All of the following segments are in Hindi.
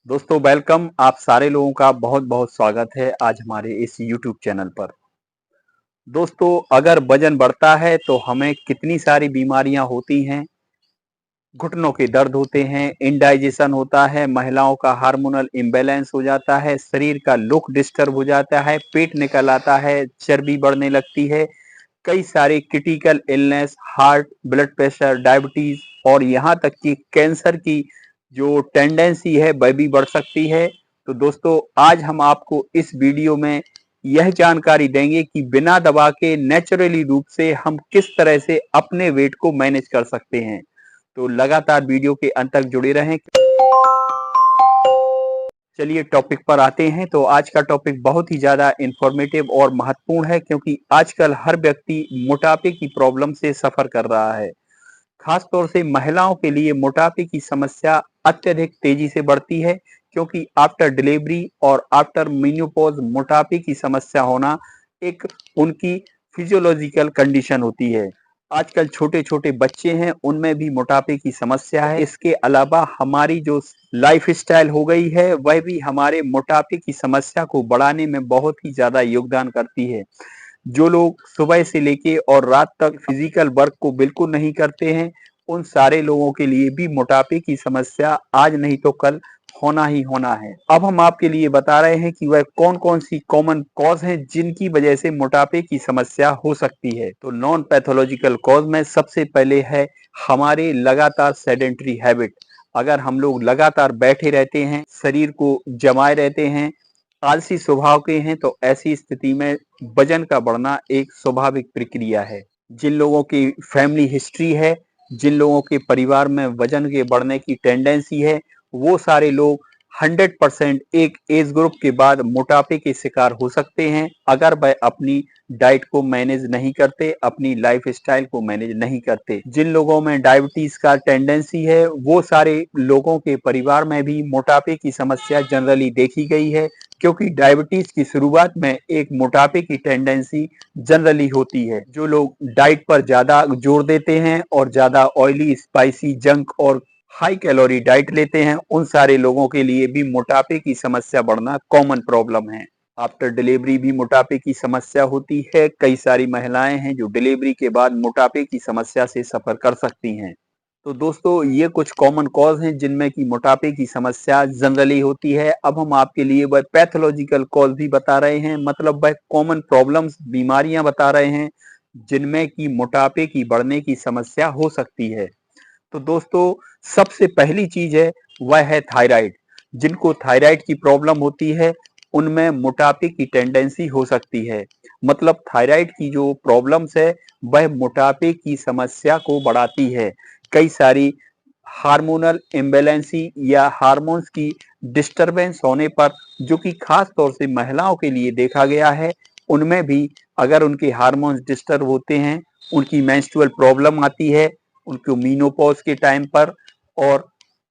दोस्तों वेलकम। आप सारे लोगों का बहुत बहुत स्वागत है आज हमारे इस यूट्यूब चैनल पर। दोस्तों अगर वजन बढ़ता है तो हमें कितनी सारी बीमारियां होती हैं। घुटनों के दर्द होते हैं, इंडाइजेशन होता है, महिलाओं का हार्मोनल इम्बैलेंस हो जाता है, शरीर का लुक डिस्टर्ब हो जाता है, पेट निकल आता है, चर्बी बढ़ने लगती है, कई सारे critical illness, heart, blood pressure, diabetes और यहाँ तक कि कैंसर की जो टेंडेंसी है वह भी बढ़ सकती है। तो दोस्तों आज हम आपको इस वीडियो में यह जानकारी देंगे कि बिना दवा के नेचुरली रूप से हम किस तरह से अपने वेट को मैनेज कर सकते हैं। तो लगातार वीडियो के अंत तक जुड़े रहें। चलिए टॉपिक पर आते हैं। तो आज का टॉपिक बहुत ही ज्यादा इंफॉर्मेटिव और महत्वपूर्ण है क्योंकि आजकल हर व्यक्ति मोटापे की प्रॉब्लम से सफर कर रहा है। खास तौर से महिलाओं के लिए मोटापे की समस्या अत्यधिक तेजी से बढ़ती है क्योंकि आफ्टर डिलीवरी और आफ्टर मेनोपॉज मोटापे की समस्या होना एक उनकी फिजियोलॉजिकल कंडीशन होती है। आजकल छोटे छोटे बच्चे हैं उनमें भी मोटापे की समस्या है। इसके अलावा हमारी जो लाइफ स्टाइल हो गई है वह भी हमारे मोटापे की समस्या को बढ़ाने में बहुत ही ज्यादा योगदान करती है। जो लोग सुबह से लेके और रात तक फिजिकल वर्क को बिल्कुल नहीं करते हैं उन सारे लोगों के लिए भी मोटापे की समस्या आज नहीं तो कल होना ही होना है। अब हम आपके लिए बता रहे हैं कि वह कौन कौन सी कॉमन कॉज हैं जिनकी वजह से मोटापे की समस्या हो सकती है। तो नॉन पैथोलॉजिकल कॉज में सबसे पहले है हमारे लगातार सेडेंटरी हैबिट। अगर हम लोग लगातार बैठे रहते हैं, शरीर को जमाए रहते हैं, आलसी स्वभाव के हैं, तो ऐसी स्थिति में वजन का बढ़ना एक स्वाभाविक प्रक्रिया है। जिन लोगों की फैमिली हिस्ट्री है, जिन लोगों के परिवार में वजन के बढ़ने की टेंडेंसी है, वो सारे लोग 100% एक एज ग्रुप के बाद मोटापे के शिकार हो सकते हैं अगर वह अपनी डाइट को मैनेज नहीं करते, अपनी लाइफ स्टाइल को मैनेज नहीं करते। जिन लोगों में डायबिटीज का टेंडेंसी है वो सारे लोगों के परिवार में भी मोटापे की समस्या जनरली देखी गई है क्योंकि डायबिटीज की शुरुआत में एक मोटापे की टेंडेंसी जनरली होती है। जो लोग डाइट पर ज्यादा जोर देते हैं और ज्यादा ऑयली, स्पाइसी, जंक और हाई कैलोरी डाइट लेते हैं उन सारे लोगों के लिए भी मोटापे की समस्या बढ़ना कॉमन प्रॉब्लम है। आफ्टर डिलीवरी भी मोटापे की समस्या होती है। कई सारी महिलाएं हैं जो डिलीवरी के बाद मोटापे की समस्या से सफर कर सकती हैं। तो दोस्तों ये कुछ कॉमन कॉज हैं जिनमें कि मोटापे की समस्या जनरली होती है। अब हम आपके लिए वह पैथोलॉजिकल कॉज भी बता रहे हैं, मतलब वह कॉमन प्रॉब्लम्स, बीमारियां बता रहे हैं जिनमें कि मोटापे की बढ़ने की समस्या हो सकती है। तो दोस्तों सबसे पहली चीज है वह है थायराइड। जिनको थायराइड की प्रॉब्लम होती है उनमें मोटापे की टेंडेंसी हो सकती है। मतलब थायराइड की जो प्रॉब्लम्स है वह मोटापे की समस्या को बढ़ाती है। कई सारी हार्मोनल इम्बैलेंसी या हार्मोन्स की डिस्टरबेंस होने पर, जो कि खास तौर से महिलाओं के लिए देखा गया है, उनमें भी अगर उनके हार्मोन्स डिस्टर्ब होते हैं, उनकी मेंस्ट्रुअल प्रॉब्लम आती है, उनको मीनोपॉज के टाइम पर और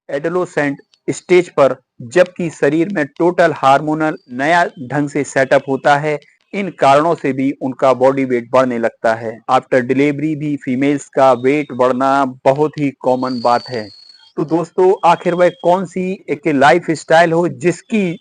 एडोलेसेंट स्टेज पर, जबकि शरीर में टोटल हार्मोनल नया ढंग से सेटअप होता है, इन कारणों से भी उनका बॉडी वेट बढ़ने लगता है। आफ्टर डिलीवरी भी फीमेल्स का वेट बढ़ना बहुत ही कॉमन बात है। तो दोस्तों आखिर वह कौन सी एक लाइफ स्टाइल हो जिसकी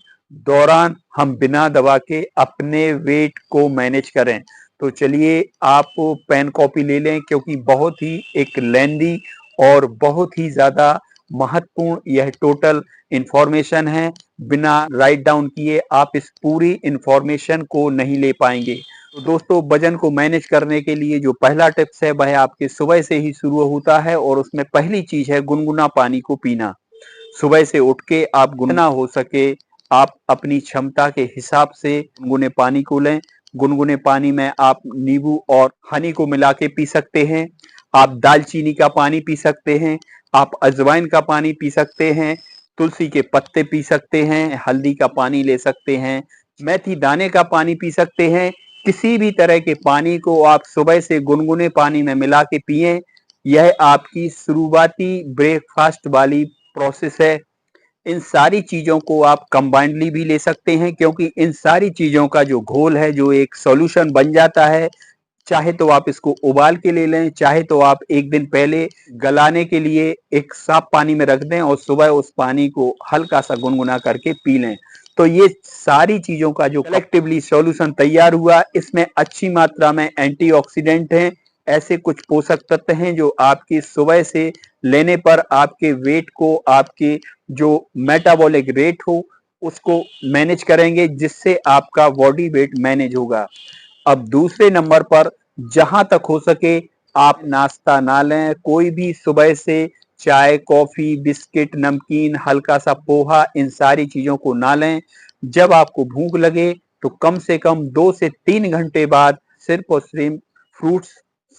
दौरान हम बिना दवा के अपने वेट को मैनेज करें। तो चलिए आप पेन कॉपी ले लें क्योंकि बहुत ही एक लेंदी और बहुत ही ज्यादा महत्वपूर्ण यह टोटल इंफॉर्मेशन है। बिना राइट डाउन किए आप इस पूरी इंफॉर्मेशन को नहीं ले पाएंगे। तो दोस्तों वजन को मैनेज करने के लिए जो पहला टिप्स है वह आपके सुबह से ही शुरू होता है और उसमें पहली चीज है गुनगुना पानी को पीना। सुबह से उठ के आप गुनगुना हो सके आप अपनी क्षमता के हिसाब से गुनगुने पानी को लें। गुनगुने पानी में आप नींबू और हनी को मिला के पी सकते हैं। आप दालचीनी का पानी पी सकते हैं, आप अजवाइन का पानी पी सकते हैं, तुलसी के पत्ते पी सकते हैं, हल्दी का पानी ले सकते हैं, मेथी दाने का पानी पी सकते हैं। किसी भी तरह के पानी को आप सुबह से गुनगुने पानी में मिला के पिए। यह आपकी शुरुआती ब्रेकफास्ट वाली प्रोसेस है। इन सारी चीजों को आप कंबाइंडली भी ले सकते हैं क्योंकि इन सारी चीजों का जो घोल है, जो एक सॉल्यूशन बन जाता है, चाहे तो आप इसको उबाल के ले लें, चाहे तो आप एक दिन पहले गलाने के लिए एक साफ पानी में रख दें और सुबह उस पानी को हल्का सा गुनगुना करके पी लें। तो ये सारी चीजों का जो कलेक्टिवली सॉल्यूशन तैयार हुआ, इसमें अच्छी मात्रा में एंटीऑक्सीडेंट हैं, ऐसे कुछ पोषक तत्व हैं जो आपकी सुबह से लेने पर आपके वेट को, आपके जो मेटाबॉलिक रेट हो उसको मैनेज करेंगे, जिससे आपका बॉडी वेट मैनेज होगा। अब दूसरे नंबर पर जहां तक हो सके आप नाश्ता ना लें, कोई भी सुबह से चाय, कॉफी, बिस्किट, नमकीन, हल्का सा पोहा, इन सारी चीजों को ना लें। जब आपको भूख लगे तो कम से कम 2 से 3 घंटे बाद सिर्फ और सिर्फ फ्रूट्स,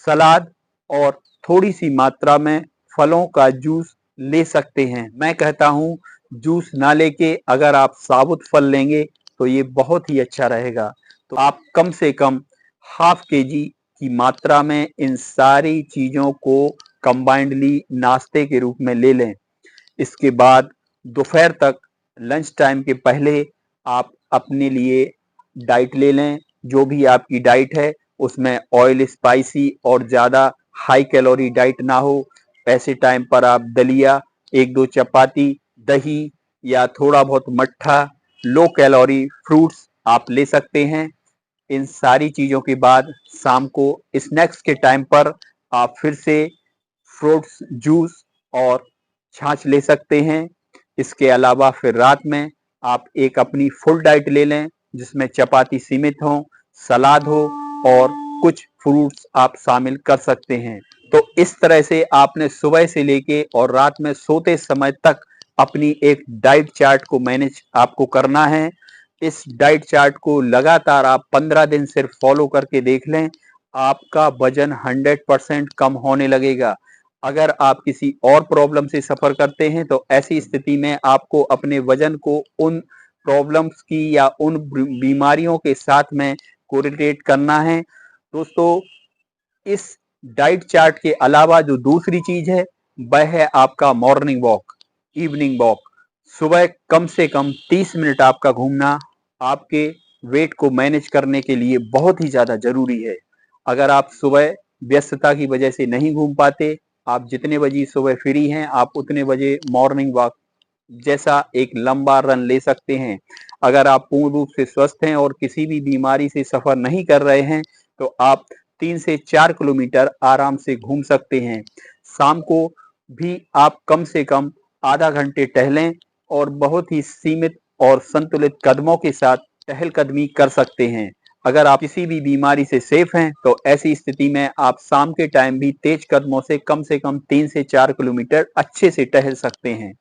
सलाद और थोड़ी सी मात्रा में फलों का जूस ले सकते हैं। मैं कहता हूँ जूस ना लेके अगर आप साबुत फल लेंगे तो ये बहुत ही अच्छा रहेगा। तो आप कम से कम हाफ केजी की मात्रा में इन सारी चीजों को कंबाइंडली नाश्ते के रूप में ले लें। इसके बाद दोपहर तक लंच टाइम के पहले आप अपने लिए डाइट ले लें। जो भी आपकी डाइट है उसमें ऑयल, स्पाइसी और ज़्यादा हाई कैलोरी डाइट ना हो। ऐसे टाइम पर आप दलिया, 1-2 चपाती, दही या थोड़ा बहुत मट्ठा, लो कैलोरी फ्रूट्स आप ले सकते हैं। इन सारी चीज़ों के बाद शाम को स्नैक्स के टाइम पर आप फिर से फ्रूट्स, जूस और छाछ ले सकते हैं। इसके अलावा फिर रात में आप एक अपनी फुल डाइट ले लें जिसमें चपाती सीमित हो, सलाद हो और कुछ फ्रूट्स आप शामिल कर सकते हैं। तो इस तरह से आपने सुबह से लेके और रात में सोते समय तक अपनी एक डाइट चार्ट को मैनेज आपको करना है। इस डाइट चार्ट को लगातार आप 15 दिन सिर्फ फॉलो करके देख लें, आपका वजन 100% कम होने लगेगा। अगर आप किसी और प्रॉब्लम से सफर करते हैं तो ऐसी स्थिति में आपको अपने वजन को उन प्रॉब्लम्स की या उन बीमारियों के साथ में कोरिलेट करना है। दोस्तों, इस डाइट चार्ट के अलावा जो दूसरी चीज है वह है आपका मॉर्निंग वॉक, इवनिंग वॉक। सुबह कम से कम 30 मिनट आपका घूमना आपके वेट को मैनेज करने के लिए बहुत ही ज्यादा जरूरी है। अगर आप सुबह व्यस्तता की वजह से नहीं घूम पाते, आप जितने बजे सुबह फ्री हैं आप उतने बजे मॉर्निंग वॉक जैसा एक लंबा रन ले सकते हैं। अगर आप पूर्ण रूप से स्वस्थ हैं और किसी भी बीमारी से सफर नहीं कर रहे हैं तो आप 3 से 4 किलोमीटर आराम से घूम सकते हैं। शाम को भी आप कम से कम आधा घंटे टहलें और बहुत ही सीमित और संतुलित कदमों के साथ टहलकदमी कर सकते हैं। अगर आप किसी भी बीमारी से सेफ हैं तो ऐसी स्थिति में आप शाम के टाइम भी तेज कदमों से कम 3 से 4 किलोमीटर अच्छे से टहल सकते हैं।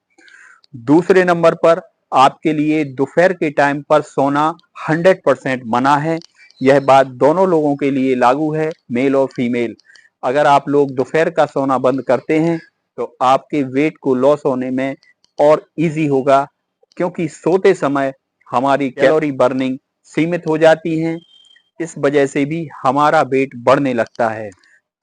दूसरे नंबर पर आपके लिए दोपहर के टाइम पर सोना 100% मना है। यह बात दोनों लोगों के लिए लागू है, मेल और फीमेल। अगर आप लोग दोपहर का सोना बंद करते हैं तो आपके वेट को लॉस होने में और इजी होगा, क्योंकि सोते समय हमारी कैलोरी बर्निंग सीमित हो जाती है। इस वजह से भी हमारा वेट बढ़ने लगता है।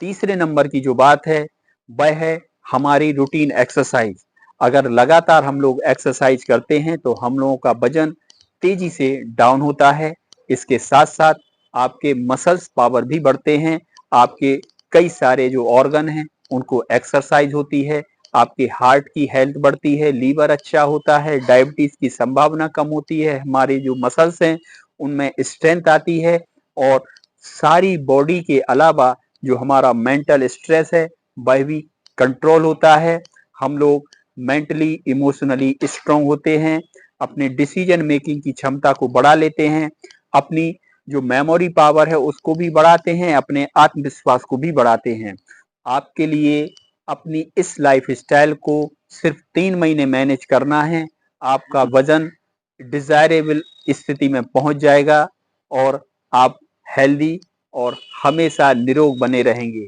तीसरे नंबर की जो बात है वह है हमारी रूटीन एक्सरसाइज। अगर लगातार हम लोग एक्सरसाइज करते हैं तो हम लोगों का वजन तेजी से डाउन होता है। इसके साथ साथ आपके मसल्स पावर भी बढ़ते हैं, आपके कई सारे जो ऑर्गन हैं उनको एक्सरसाइज होती है, आपके हार्ट की हेल्थ बढ़ती है, लीवर अच्छा होता है, डायबिटीज की संभावना कम होती है, हमारे जो मसल्स हैं उनमें स्ट्रेंथ आती है और सारी बॉडी के अलावा जो हमारा मेंटल स्ट्रेस है वह भी कंट्रोल होता है। हम लोग मेंटली, इमोशनली स्ट्रांग होते हैं, अपने डिसीजन मेकिंग की क्षमता को बढ़ा लेते हैं, अपनी जो मेमोरी पावर है उसको भी बढ़ाते हैं, अपने आत्मविश्वास को भी बढ़ाते हैं। आपके लिए अपनी इस लाइफ स्टाइल को सिर्फ 3 महीने मैनेज करना है, आपका वजन डिजायरेबल स्थिति में पहुंच जाएगा और आप हेल्दी और हमेशा निरोग बने रहेंगे।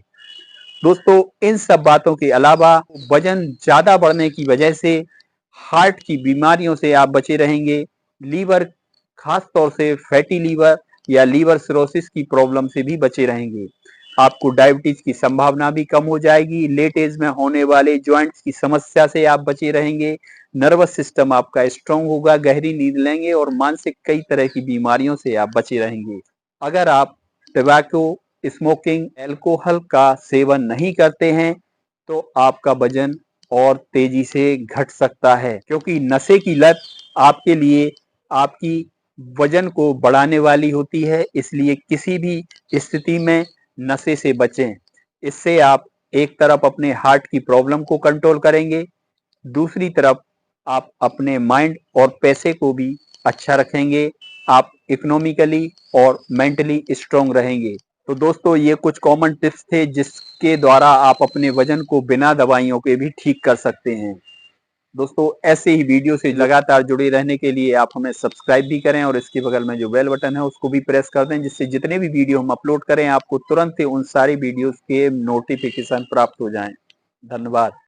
दोस्तों, इन सब बातों के अलावा वजन ज्यादा बढ़ने की वजह से हार्ट की बीमारियों से आप बचे रहेंगे। लीवर, खास तौर से फैटी लीवर या लीवर सिरोसिस की प्रॉब्लम से भी बचे रहेंगे। आपको डायबिटीज की संभावना भी कम हो जाएगी। लेट एज में होने वाले ज्वाइंट्स की समस्या से आप बचे रहेंगे। नर्वस सिस्टम आपका स्ट्रांग होगा, गहरी नींद लेंगे और मानसिक कई तरह की बीमारियों से आप बचे रहेंगे। अगर आप टबैको स्मोकिंग, अल्कोहल का सेवन नहीं करते हैं तो आपका वजन और तेजी से घट सकता है, क्योंकि नशे की लत आपके लिए आपकी वजन को बढ़ाने वाली होती है। इसलिए किसी भी स्थिति में नशे से बचें। इससे आप एक तरफ अपने हार्ट की प्रॉब्लम को कंट्रोल करेंगे, दूसरी तरफ आप अपने माइंड और पैसे को भी अच्छा रखेंगे, आप इकोनॉमिकली और मेंटली स्ट्रांग रहेंगे। तो दोस्तों, ये कुछ कॉमन टिप्स थे जिसके द्वारा आप अपने वजन को बिना दवाइयों के भी ठीक कर सकते हैं। दोस्तों, ऐसे ही वीडियो से लगातार जुड़े रहने के लिए आप हमें सब्सक्राइब भी करें और इसके बगल में जो बेल बटन है उसको भी प्रेस कर दें, जिससे जितने भी वीडियो हम अपलोड करें आपको तुरंत ही उन सारी वीडियोस के नोटिफिकेशन प्राप्त हो जाएं। धन्यवाद।